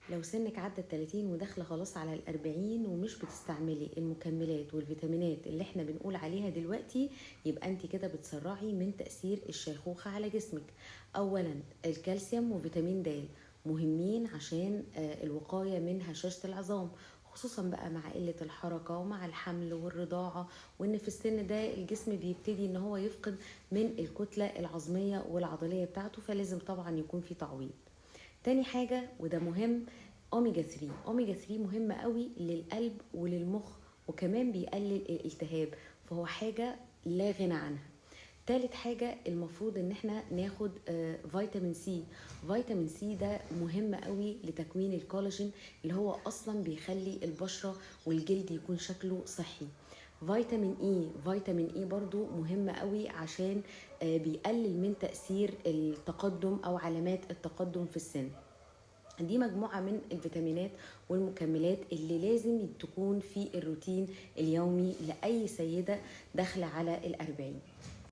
لو سنك عدى ال30 وداخله خلاص على ال40 ومش بتستعملي المكملات والفيتامينات اللي احنا بنقول عليها دلوقتي، يبقى انت كده بتسرعي من تأثير الشيخوخة على جسمك. اولا الكالسيوم وفيتامين د مهمين عشان الوقاية من هشاشة العظام، خصوصا بقى مع قلة الحركة ومع الحمل والرضاعة، وان في السن ده الجسم بيبتدي ان هو يفقد من الكتلة العظمية والعضلية بتاعته، فلازم طبعا يكون في تعويض. تاني حاجة وده مهم، اوميجا 3. اوميجا 3 مهم قوي للقلب وللمخ، وكمان بيقلل الالتهاب، فهو حاجة لا غنى عنها. تالت حاجة المفروض ان احنا ناخد فيتامين سي. فيتامين سي ده مهم قوي لتكوين الكولاجين اللي هو اصلا بيخلي البشرة والجلد يكون شكله صحي. فيتامين اي برضو مهم قوي عشان بيقلل من تأثير التقدم او علامات التقدم في السن. دي مجموعة من الفيتامينات والمكملات اللي لازم تكون في الروتين اليومي لأي سيدة داخلة على ال40.